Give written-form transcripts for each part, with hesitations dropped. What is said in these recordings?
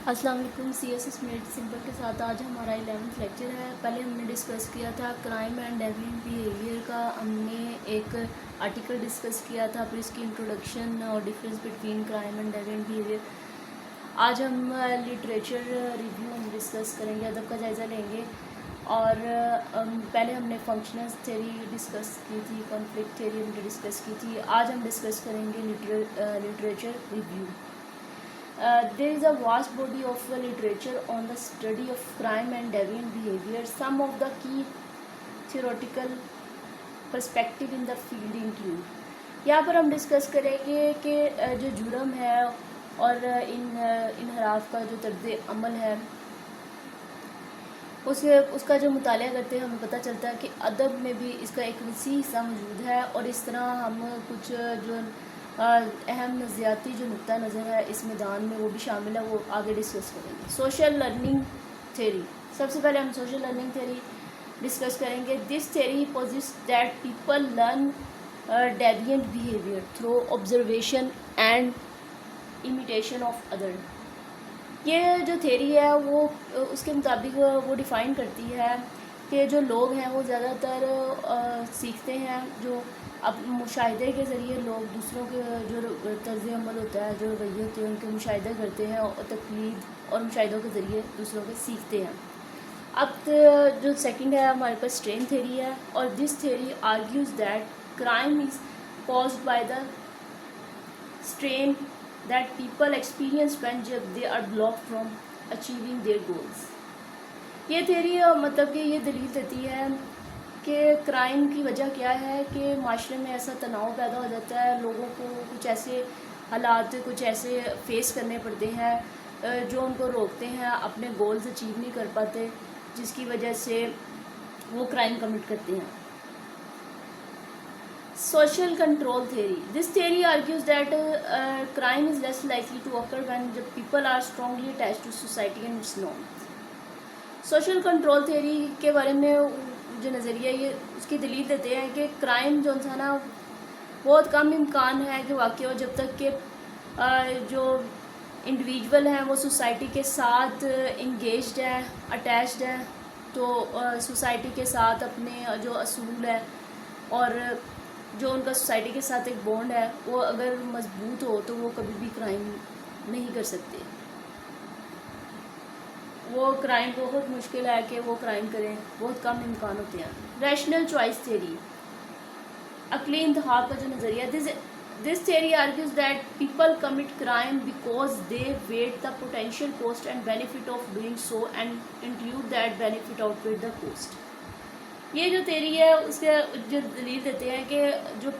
السلام علیکم. C S S made simple کے ساتھ آج ہمارا 11th لیکچر ہے. پہلے ہم نے ڈسکس کیا تھا کرائم اینڈ ڈیوینٹ بیہیویئر کا. ہم نے ایک آرٹیکل ڈسکس کیا تھا, پھر اس کی انٹروڈکشن اور difference between crime and deviant behaviour. آج ہم لٹریچر ریویو ڈسکس کریں گے, ادب کا جائزہ لیں گے. اور پہلے ہم نے فنکشنل تھیوری ڈسکس کی تھی, کانفلکٹ تھیوری ہم نے ڈسکس کی تھی. آج ہم ڈسکس کریں گے literature review. There is a vast body of literature on the study of crime and deviant behavior. Some of the key theoretical perspective in the field include. یہاں پر ہم ڈسکس کریں گے کہ جو جرم ہے اور انحراف کا جو طرز عمل ہے اس کا جو مطالعہ کرتے ہیں ہمیں پتہ چلتا ہے کہ ادب میں بھی اس کا ایک وسیع حصہ موجود ہے. اور اس طرح ہم کچھ جو اہم نظریاتی جو نقطہ نظر ہے اس میدان میں وہ بھی شامل ہے, وہ آگے ڈسکس کریں گے. Social learning theory. سب سے پہلے ہم سوشل لرننگ تھیوری ڈسکس کریں گے. This theory posits that people learn deviant behaviour through observation and imitation of other. یہ جو تھیوری ہے وہ اس کے مطابق وہ ڈیفائن کرتی ہے کہ جو لوگ ہیں وہ زیادہ تر سیکھتے ہیں, جو اب مشاہدے کے ذریعے لوگ دوسروں کے جو طرز عمل ہوتا ہے, جو رویے ہوتے ہیں, ان کے مشاہدہ کرتے ہیں اور تقلید اور مشاہدوں کے ذریعے دوسروں کے سیکھتے ہیں. اب جو سیکنڈ ہے ہمارے پاس اسٹرین تھیوری ہے, اور this theory argues that crime is caused by the strain that people experience when جب they are blocked from achieving their goals. یہ تھیوری مطلب کہ یہ دلیل دیتی ہے کہ کرائم کی وجہ کیا ہے کہ معاشرے میں ایسا تناؤ پیدا ہو جاتا ہے, لوگوں کو کچھ ایسے حالات کچھ ایسے فیس کرنے پڑتے ہیں جو ان کو روکتے ہیں, اپنے گولز اچیو نہیں کر پاتے, جس کی وجہ سے وہ کرائم کمٹ کرتے ہیں. Social control theory. This theory argues that crime is less likely to occur when people are strongly attached to society and its norms. Social control theory کے بارے میں جو نظریہ یہ اس کی دلیل دیتے ہیں کہ کرائم جو ہے نا بہت کم امکان ہے کہ واقع ہو جب تک کہ جو انڈیویجول ہیں وہ سوسائٹی کے ساتھ انگیجڈ ہے, اٹیچڈ ہے. تو سوسائٹی کے ساتھ اپنے جو اصول ہے اور جو ان کا سوسائٹی کے ساتھ ایک بونڈ ہے وہ اگر مضبوط ہو تو وہ کبھی بھی کرائم نہیں کر سکتے. وہ کرائم بہت مشکل ہے کہ وہ کرائم کریں, بہت کم امکان ہوتے ہیں. Rational choice theory. عقلی انتخاب کا جو نظریہ. This theory argues that people commit crime because they weigh the potential cost and benefit of doing so and include that benefit outweigh the cost. یہ جو تھیوری ہے اس کے جو دلیل دیتے ہیں کہ جو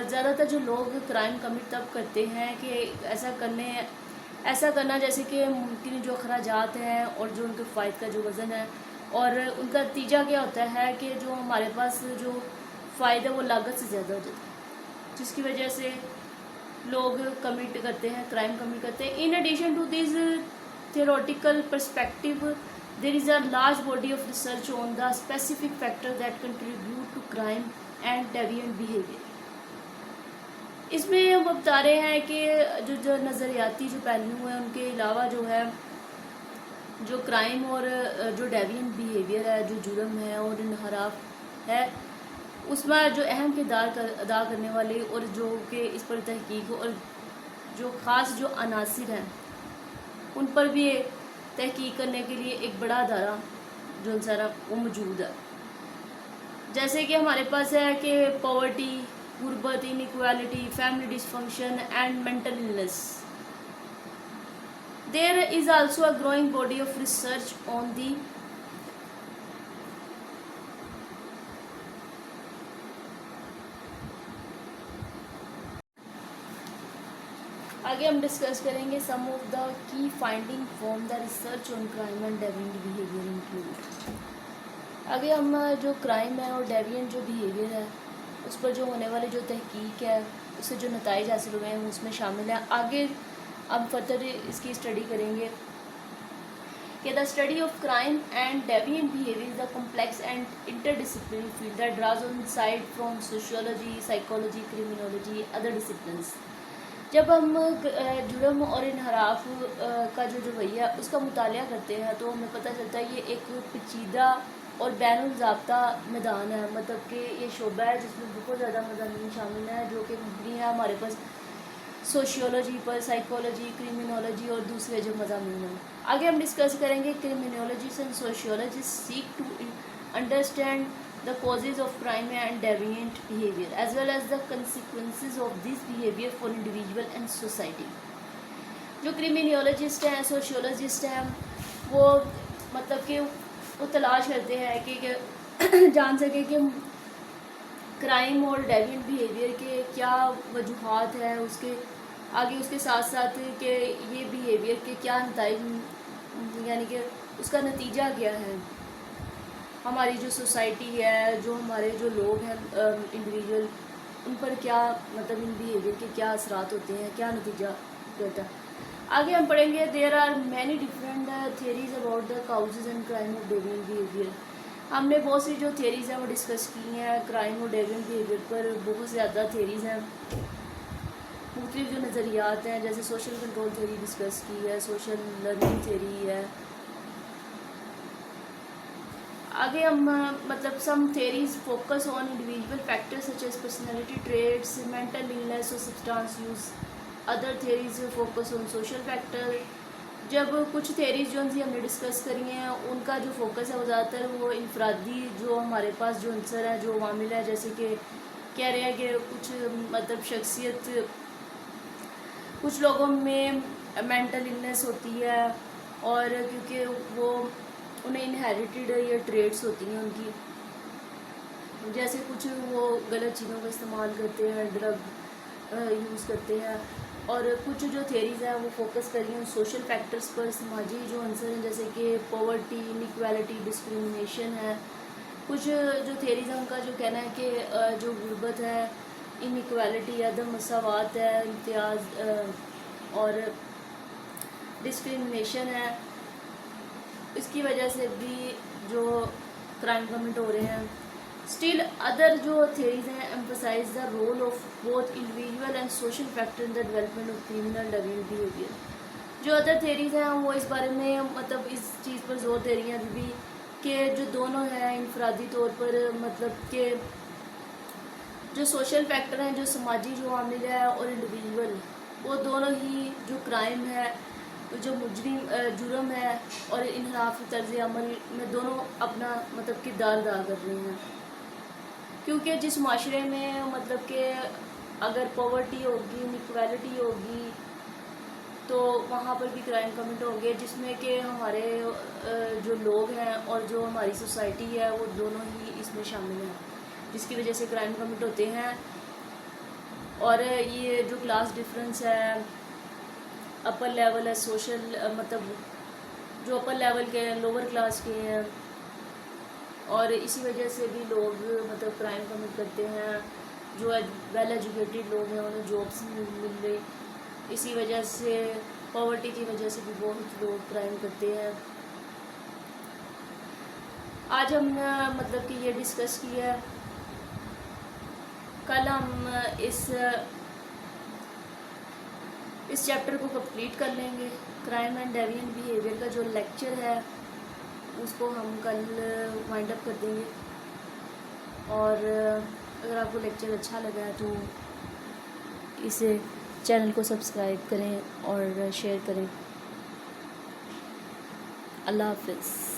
زیادہ تر جو لوگ کرائم کمٹ تب کرتے ہیں کہ ایسا کرنا جیسے کہ ممکن جو اخراجات ہیں اور جو ان کے فائد کا جو وزن ہے, اور ان کا نتیجہ کیا ہوتا ہے کہ جو ہمارے پاس جو فائدہ وہ لاگت سے زیادہ ہو جاتا ہے, جس کی وجہ سے لوگ کمٹ کرتے ہیں, کرائم کمٹ کرتے ہیں. In addition to these theoretical perspective, there is a large body of research on the specific factors that contribute to crime and deviant behavior. اس میں ہم بتا رہے ہیں کہ جو نظریاتی جو پہلو ہیں ان کے علاوہ جو ہے جو کرائم اور جو ڈیوینٹ بیہیویئر ہے, جو جرم ہے اور انحراف ہے, اس میں جو اہم کردار ادا کرنے والے اور جو کہ اس پر تحقیق اور جو خاص جو عناصر ہیں ان پر بھی تحقیق کرنے کے لیے ایک بڑا ادارہ جو سارا وہ موجود ہے. جیسے کہ ہمارے پاس ہے کہ پاورٹی, غربت, inequality, family dysfunction and mental illness. There is also a growing body of research on the آگے ہم ڈسکس کریں گے سم آف دا کی finding from the research on crime and deviant behaviour include. آگے ہم جو کرائم ہے اور ڈیوینٹ جو بیہیویئر ہے اس پر جو ہونے والی جو تحقیق ہے اس سے جو نتائج حاصل ہوئے ہیں اس میں شامل ہیں. آگے اب فردر اس کی اسٹڈی کریں گے کہ the study of crime and deviant behaviour is the complex and interdisciplinary field that draws on insights from sociology, psychology, criminology, other disciplines. جب ہم جرم اور انحراف کا جو رویہ اس کا مطالعہ کرتے ہیں تو ہمیں پتہ چلتا ہے یہ ایک پیچیدہ اور بین الضابطہ میدان ہے، مطلب کہ یہ شعبہ ہے جس میں بہت زیادہ مضامین شامل ہیں جو کہ مبنی ہے ہمارے پاس سوشیولوجی پر، سائیکولوجی، کرمینالوجی اور دوسرے جو مضامین ہیں۔ آگے ہم ڈسکس کریں گے criminologist and sociologist seek to understand the causes of crime and deviant behavior as well as the consequences of this behavior for individual and society۔ جو کرمینالوجسٹ ہیں، سوشیولوجسٹ ہیں، وہ مطلب کہ وہ تلاش کرتے ہیں کہ جان سکے کہ کرائم اور ڈیوینٹ بیہیویئر کے کیا وجوہات ہیں، اس کے آگے اس کے ساتھ ساتھ کہ یہ بیہیویئر کے کیا نتائج، یعنی کہ اس کا نتیجہ کیا ہے، ہماری جو سوسائٹی ہے، جو ہمارے جو لوگ ہیں انڈیویجول، ان پر کیا مطلب ان بیہیویئر کے کیا اثرات ہوتے ہیں، کیا نتیجہ رہتا ہے۔ آگے ہم پڑھیں گے there are many different theories about the causes and crime of deviant behaviour. ہم نے بہت سی جو تھیریز ہیں وہ ڈسکس کی ہیں کرائم اور ڈیوینٹ بیہیویئر پر، بہت زیادہ تھیریز ہیں، مختلف جو نظریات ہیں، جیسے سوشل کنٹرول تھیوری ڈسکس کی ہے، سوشل لرننگ تھیوری ہے۔ آگے ہم مطلب some theories focus on individual factor such as personality traits, mental illness اور substance use. Other theories focus on social factor. جب کچھ تھیریز جو ہم نے ڈسکس کری ہیں ان کا جو فوکس ہے وہ زیادہ تر وہ انفرادی جو ہمارے پاس جو عنصر ہیں، جو عوامل ہیں، جیسے کہ کہہ رہے ہیں کہ کچھ مطلب شخصیت، کچھ لوگوں میں مینٹل النیس ہوتی ہے اور کیونکہ وہ انہیں انہیریٹڈ یا ٹریٹس ہوتی ہیں ان کی، جیسے کچھ وہ غلط چیزوں کا استعمال کرتے ہیں، ڈرگ یوز کرتے ہیں، اور کچھ جو تھیریز ہیں وہ فوکس کر رہی ہیں سوشل فیکٹرز پر، سماجی جو عنصر ہیں جیسے کہ پاورٹی، انیکویلٹی، ڈسکریمنیشن ہے۔ کچھ جو تھیریز ہیں ان کا جو کہنا ہے کہ جو غربت ہے، انیکویلٹی، عدم مساوات ہے، امتیاز اور ڈسکریمنیشن ہے، اس کی وجہ سے بھی جو کرائم کمٹ ہو رہے ہیں۔ اسٹل ادر جو تھیریز ہیں emphasise the role of both individual and social factor in the development of criminal deviant behaviour. جو ادر تھیریز ہیں وہ اس بارے میں مطلب اس چیز پر زور دے رہی ہیں ابھی بھی کہ جو دونوں ہیں انفرادی طور پر، مطلب کہ جو سوشل فیکٹر ہیں، جو سماجی جو عامل ہے، اور انڈیویجول، وہ دونوں ہی جو کرائم ہے، جو جرم ہے اور انحراف طرز عمل میں دونوں اپنا مطلب کردار ادا کر رہے ہیں۔ کیونکہ جس معاشرے میں مطلب کہ اگر پاورٹی ہوگی، انیکویلٹی ہوگی، تو وہاں پر بھی کرائم کمٹ ہوں گے، جس میں کہ ہمارے جو لوگ ہیں اور جو ہماری سوسائٹی ہے وہ دونوں ہی اس میں شامل ہیں، جس کی وجہ سے کرائم کمٹ ہوتے ہیں۔ اور یہ جو کلاس ڈفرینس ہے، اپر لیول ہے، سوشل مطلب جو اپر لیول کے ہیں، لوور کلاس کے ہیں، اور اسی وجہ سے بھی لوگ مطلب کرائم کمٹ کرتے ہیں۔ جو ویل ایجوکیٹڈ لوگ ہیں انہیں جابس مل رہی، اسی وجہ سے پاورٹی کی وجہ سے بھی بہت لوگ کرائم کرتے ہیں۔ آج ہم نے مطلب کہ یہ ڈسکس کیا ہے، کل ہم اس چیپٹر کو کمپلیٹ کر لیں گے۔ کرائم اینڈ ڈیوینٹ بیہیویئر کا جو لیکچر ہے اس کو ہم کل وائنڈ اپ کر دیں گے، اور اگر آپ کو لیکچر اچھا لگا ہے تو اسے چینل کو سبسکرائب کریں اور شیئر کریں۔ اللہ حافظ۔